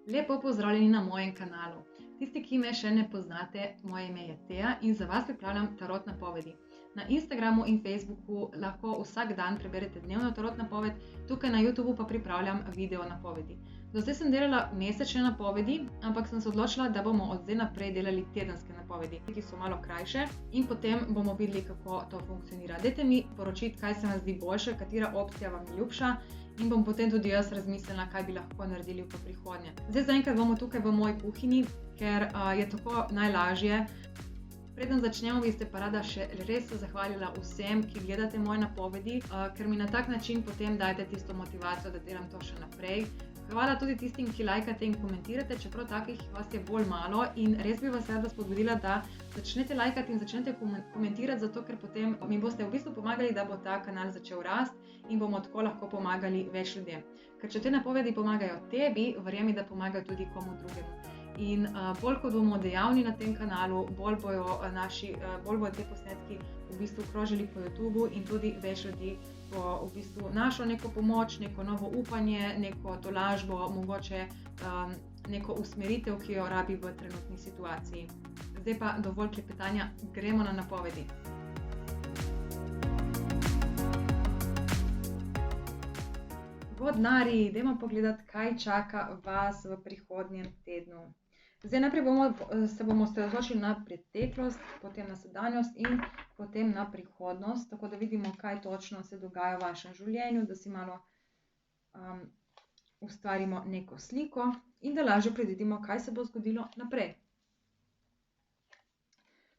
Lepo pozdravljeni na mojem kanalu. Tisti, ki me še ne poznate, moje ime je Teja in za vas pripravljam tarot napovedi. Na Instagramu in Facebooku lahko vsak dan preberete dnevno tarot napoved, tukaj na YouTubu pa pripravljam video napovedi. Do zdaj sem delala mesečne napovedi, ampak sem se odločila, da bomo od zdaj naprej delali tedenske napovedi, ki so malo krajše in potem bomo videli, kako to funkcionira. Dajte mi poročiti, kaj se vam zdi boljše, katera opcija vam je ljubša. In bom potem tudi jaz razmislila, kaj bi lahko naredili v prihodnje. Zdaj zaenkrat bomo tukaj v moji kuhinji, ker je tako najlažje. Preden začnemo, bi se pa rada še res zahvalila vsem, ki gledate moje napovedi, ker mi na tak način potem dajete tisto motivacijo, da delam to še naprej. Hvala tudi tistim, ki lajkate in komentirate, čeprav takih vas je bolj malo in res bi vas rada spodbudila, da začnete lajkati in začnete komentirati, zato ker potem mi boste v bistvu pomagali, da bo ta kanal začel rasti in bomo tako lahko pomagali več ljudem. Ker če te napovedi pomagajo tebi, verjemi, da pomagajo tudi komu drugemu. In bolj kot bomo dejavni na tem kanalu, bolj bodo te posnetki v bistvu krožili po YouTubu in tudi več ljudi bo v bistvu našlo neko pomoč, neko novo upanje, neko tolažbo, mogoče neko usmeritev, ki jo rabi v trenutni situaciji. Zdaj pa dovolj klepetanja, gremo na napovedi. Vodnarji, dajmo pogledati, kaj čaka vas v prihodnjem tednu. Zdaj najprej se bomo osredotočili na preteklost, potem na sedanjost in potem na prihodnost, tako da vidimo, kaj točno se dogaja v vašem življenju, da si malo ustvarimo neko sliko in da lažje predvidimo, kaj se bo zgodilo naprej.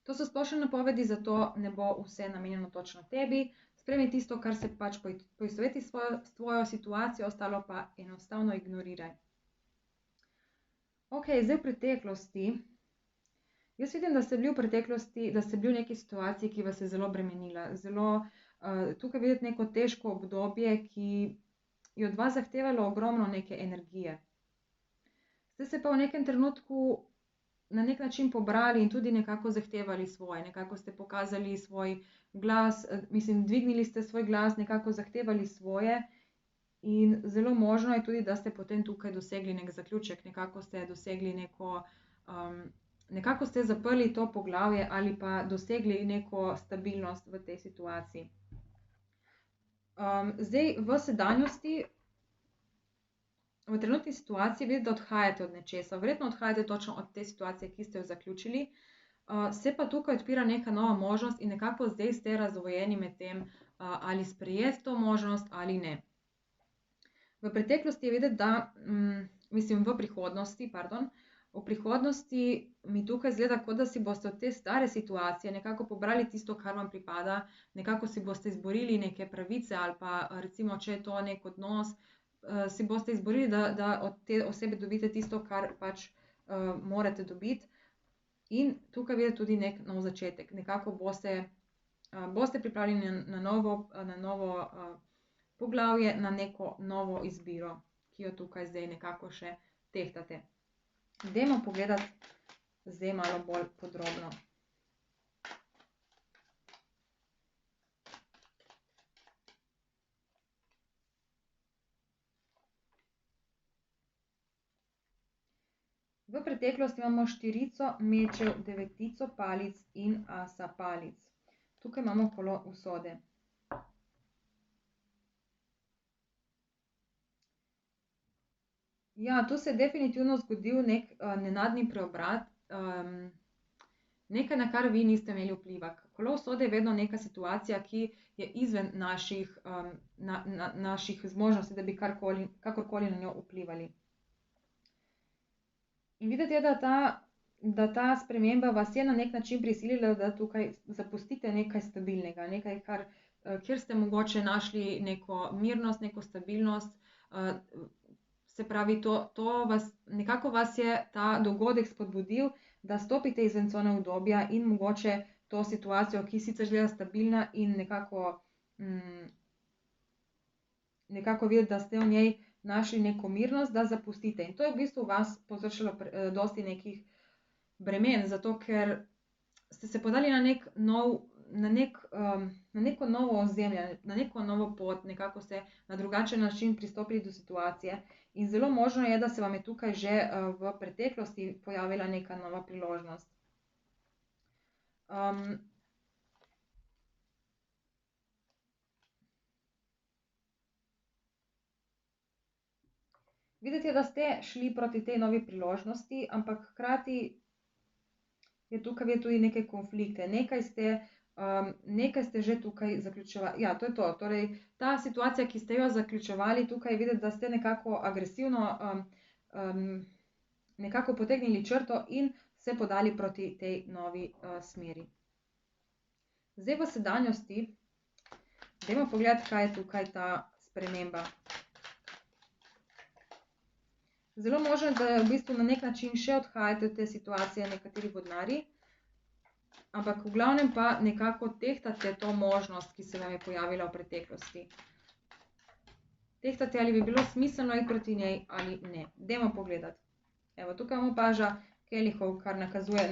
To so splošne napovedi, zato ne bo vse namenjeno točno tebi. Sprejmi tisto, kar se pač poistoveti s tvojo situacijo, ostalo pa enostavno ignoriraj. Ok, zdaj v preteklosti. Jaz vidim, da ste bili v preteklosti, da ste bili v neki situaciji, ki vas je zelo bremenila. Tukaj vidite neko težko obdobje, ki je od vas zahtevalo ogromno neke energije. Ste se pa v nekem trenutku na nek način pobrali in tudi nekako zahtevali svoje. Nekako ste pokazali svoj glas, dvignili ste svoj glas, nekako zahtevali svoje. In zelo možno je tudi, da ste potem tukaj dosegli nek zaključek, nekako ste dosegli nekako ste zaprli to poglavje ali pa dosegli neko stabilnost v tej situaciji. Zdaj v sedanjosti, v trenutni situaciji vidite, da odhajate od nečesa. Verjetno odhajate točno od te situacije, ki ste jo zaključili. Se pa tukaj odpira neka nova možnost in nekako zdaj ste razdvojeni med tem, ali sprejeti to možnost ali ne. V preteklosti je videti, da, v prihodnosti mi tukaj izgleda, kot da si boste od te stare situacije nekako pobrali tisto, kar vam pripada, nekako si boste izborili neke pravice ali pa recimo, če je to nek odnos, si boste izborili, da od te osebe dobite tisto, kar pač morate dobiti. In tukaj videti tudi nek nov začetek, nekako boste pripravljeni na novo poglavje, na neko novo izbiro, ki jo tukaj zdaj nekako še tehtate. Dajmo pogledati zdaj malo bolj podrobno. V preteklosti imamo štirico mečev, devetico palic in asa palic. Tukaj imamo kolo usode. Ja, tu se je definitivno zgodil nek nenadni preobrat, nekaj, na kar vi niste imeli vpliva. Kolo usode je vedno neka situacija, ki je izven naših zmožnosti, da bi kakorkoli na njo vplivali. In videti je, da ta sprememba vas je na nek način prisilila, da tukaj zapustite nekaj stabilnega, nekaj, kjer ste mogoče našli neko mirnost, neko stabilnost. Se pravi, nekako vas je ta dogodek spodbudil, da stopite izven cone udobja in mogoče to situacijo, ki sicer izgleda stabilna in nekako videti, da ste v njej našli neko mirnost, da zapustite. In to je v bistvu vas povzročilo dosti nekih bremen, zato ker ste se podali na neko novo ozemlje, na neko novo pot, nekako ste na drugačen način pristopili do situacije In zelo možno je, da se vam je tukaj že v preteklosti pojavila neka nova priložnost. Videti je, da ste šli proti tej novi priložnosti, ampak hkrati je tukaj tudi neke konflikte. Nekaj ste že tukaj zaključevali. Ja, to je to. Torej, ta situacija, ki ste jo zaključevali, tukaj je videti, da ste nekako agresivno nekako potegnili črto in se podali proti tej novi smeri. Zdaj v sedanjosti, dajmo pogledati, kaj je tukaj ta sprememba. Zelo možno, da v bistvu na nek način še odhajate od te situacije nekateri vodnarji, ampak v glavnem pa nekako tehtate to možnost, ki se vam je pojavila v preteklosti. Tehtate, ali bi bilo smiselno iti proti njej ali ne. Dajmo pogledati. Evo, tukaj imamo paža kelihov, kar nakazuje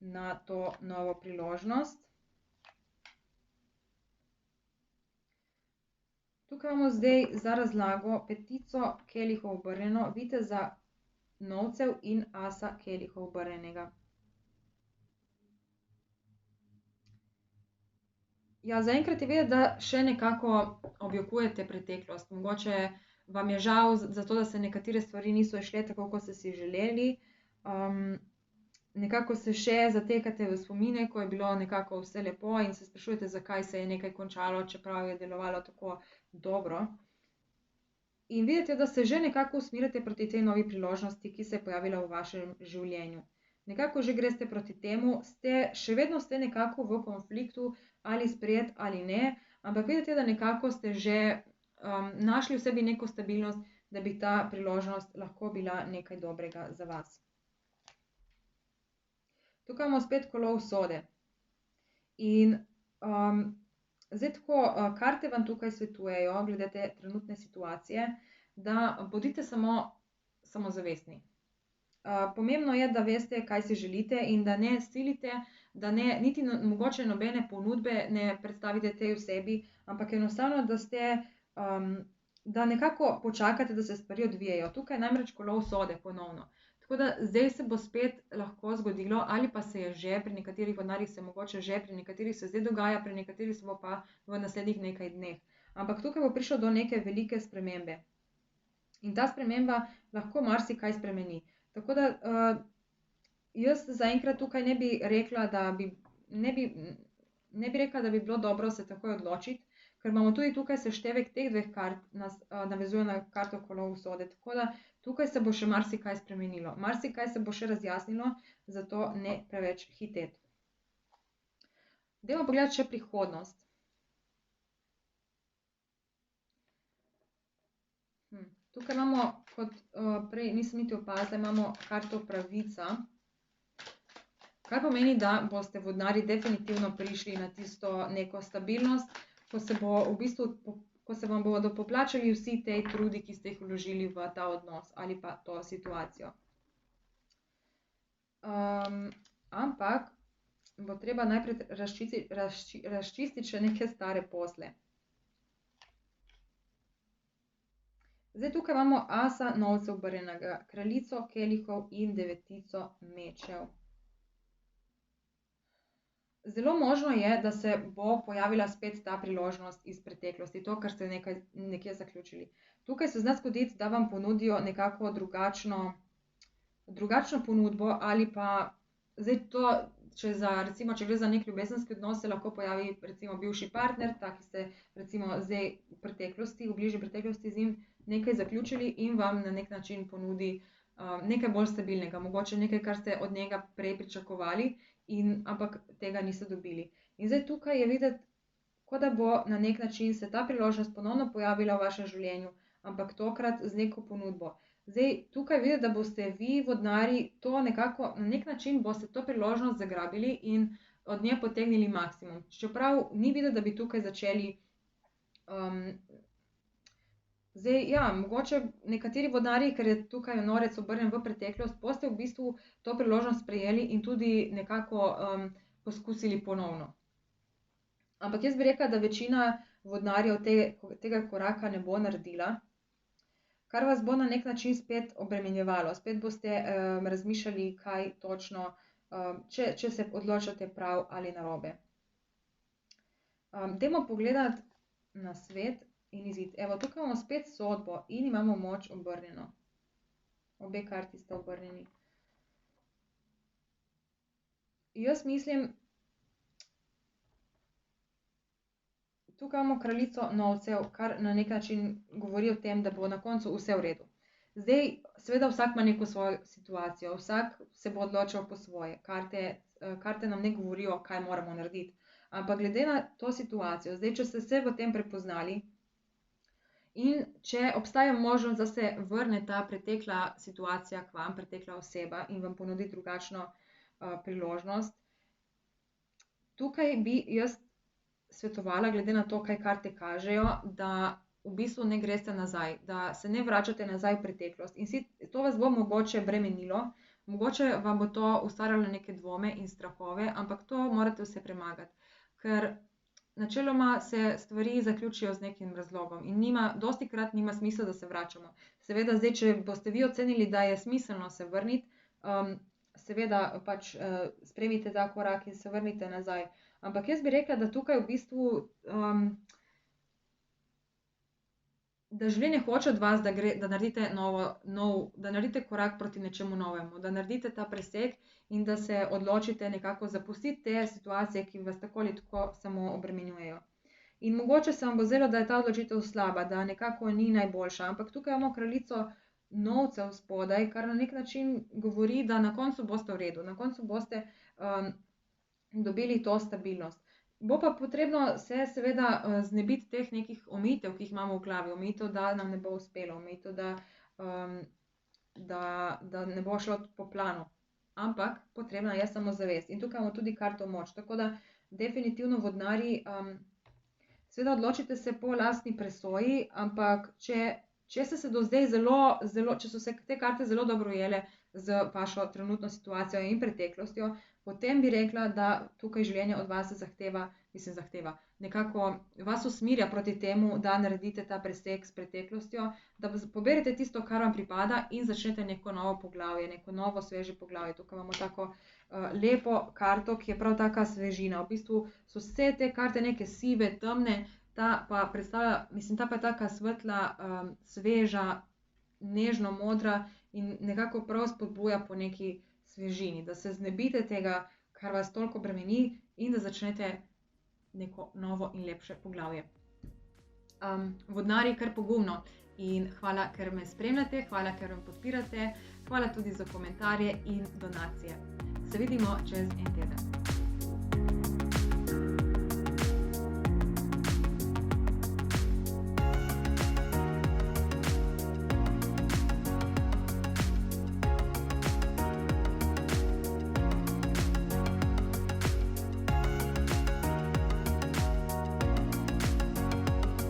na to novo priložnost. Tukaj imamo zdaj za razlago petico kelihov obrnjeno, viteza novcev in asa kelihov obrnjenega. Ja, zaenkrat je videti, da še nekako objokujete preteklost. Mogoče vam je žal zato, da se nekatere stvari niso izšle tako, kot ste si želeli. Nekako se še zatekate v spomine, ko je bilo nekako vse lepo in se sprašujete, zakaj se je nekaj končalo, čeprav je delovalo tako dobro. In videti je, da se že nekako usmerjate proti tej novi priložnosti, ki se je pojavila v vašem življenju. Nekako že greste proti temu, še vedno ste nekako v konfliktu, ali sprejet ali ne, ampak videti je, da nekako ste že našli v sebi neko stabilnost, da bi ta priložnost lahko bila nekaj dobrega za vas. Tukaj imamo spet kolo usode. In zdaj tako, karte vam tukaj svetujejo, glede te trenutne situacije, da bodite samozavestni. Pomembno je, da veste, kaj si želite in da ne silite, da ne niti mogoče nobene ponudbe ne predstavite tej osebi, ampak enostavno, da nekako počakate, da se stvari odvijejo. Tukaj namreč kolo usode ponovno. Tako da zdaj se bo spet lahko zgodilo, ali pa se je že, pri nekaterih vodnarjih se mogoče že, pri nekaterih se zdaj dogaja, pri nekaterih se bo pa v naslednjih nekaj dneh. Ampak tukaj bo prišlo do neke velike spremembe. In ta sprememba lahko marsikaj spremeni. Tako da jaz zaenkrat tukaj ne bi rekla, da bi bilo dobro se takoj odločiti, ker imamo tudi tukaj seštevek teh dveh kart, nas navezuje na karto kolo usode. Tako da tukaj se bo še marsikaj spremenilo. Marsikaj se bo še razjasnilo, zato ne preveč hiteti. Dajmo pogledati še prihodnost. Tukaj imamo, kot prej nisem niti opazila, imamo karto pravica, kar pomeni, da boste vodnarji definitivno prišli na tisto neko stabilnost, ko se vam bodo poplačali vsi tej trudi, ki ste jih vložili v ta odnos ali pa to situacijo. Ampak bo treba najprej razčistiti še neke stare posle. Zdaj tukaj imamo asa novcev obrnjenega, kraljico kelihov in devetico mečev. Zelo možno je, da se bo pojavila spet ta priložnost iz preteklosti, to, kar ste nekje zaključili. Tukaj se zna zgoditi, da vam ponudijo nekako drugačno ponudbo ali pa zdaj to, recimo, če gre za nek ljubezenski odnos, se lahko pojavi recimo bivši partner, ta, ki ste recimo zdaj v preteklosti, v bližnji preteklosti z njim nekaj zaključili in vam na nek način ponudi nekaj bolj stabilnega, mogoče nekaj, kar ste od njega prej pričakovali, ampak tega niste dobili. In zdaj tukaj je videti, kot da bo na nek način se ta priložnost ponovno pojavila v vašem življenju, ampak tokrat z neko ponudbo. Zdaj tukaj videti, da boste vi, vodnarji, to nekako, na nek način boste to priložnost zagrabili in od nje potegnili maksimum. Čeprav ni videti, da bi tukaj začeli zdaj, ja, mogoče nekateri vodnarji, ker je tukaj norec obrnjen v preteklost, boste v bistvu to priložnost sprejeli in tudi nekako poskusili ponovno. Ampak jaz bi rekla, da večina vodnarjev tega koraka ne bo naredila. kar vas bo na nek način spet obremenjevalo. Spet boste razmišljali, kaj točno, če se odločate prav ali narobe. Dajmo pogledati na svet in izid. Evo, tukaj imamo spet sodbo in imamo moč obrnjeno. Obe karti sta obrnjeni. Jaz mislim, tukaj imamo kraljico novcev, kar na nek način govori o tem, da bo na koncu vse v redu. Zdaj, seveda vsak ima neko svojo situacijo, vsak se bo odločil po svoje. Karte nam ne govorijo, kaj moramo narediti. Ampak glede na to situacijo, zdaj, če ste se v tem prepoznali in če obstaja možnost, da se vrne ta pretekla situacija k vam, pretekla oseba in vam ponudi drugačno priložnost, tukaj bi jaz svetovala, glede na to, kaj karte kažejo, da v bistvu ne greste nazaj, da se ne vračate nazaj v preteklost. In to vas bo mogoče bremenilo, mogoče vam bo to ustvarjalo neke dvome in strahove, ampak to morate vse premagati. Ker načeloma se stvari zaključijo z nekim razlogom in dostikrat nima smisla, da se vračamo. Seveda zdaj, če boste vi ocenili, da je smiselno se vrniti, seveda pač sprejmite ta korak in se vrnite nazaj. Ampak jaz bi rekla, da tukaj v bistvu, da življenje hoče od vas, da naredite da naredite korak proti nečemu novemu, da naredite ta presek in da se odločite nekako zapustiti te situacije, ki vas tako ali tako samo obremenjujejo. In mogoče se vam bo zdelo, da je ta odločitev slaba, da nekako ni najboljša, ampak tukaj imamo kraljico novcev spodaj, kar na nek način govori, da na koncu boste v redu, na koncu boste dobili to stabilnost. Bo pa potrebno se seveda znebiti teh nekih omejitev, ki jih imamo v glavi, omejitev, da nam ne bo uspelo, omejitev, da ne bo šlo po planu. Ampak potrebna je samozavest. In tukaj imamo tudi karto moč. Tako da definitivno vodnarji, seveda odločite se po lastni presoji, ampak če ste se do zdaj če so se te karte zelo dobro ujele z vašo trenutno situacijo in preteklostjo, potem bi rekla, da tukaj življenje od vas zahteva, nekako vas usmerja proti temu, da naredite ta presek s preteklostjo, da poberete tisto, kar vam pripada in začnete neko novo poglavje, neko novo sveže poglavje. Tukaj imamo tako lepo karto, ki je prav taka svežina. V bistvu so vse te karte neke sive, temne, ta pa je taka svetla, sveža, nežno modra in nekako prav spodbuja po neki svežini, da se znebite tega, kar vas toliko bremeni in da začnete neko novo in lepše poglavje. Vodnarji, kar pogumno in hvala, ker me spremljate, hvala, ker me podpirate, hvala tudi za komentarje in donacije. Se vidimo čez en teden.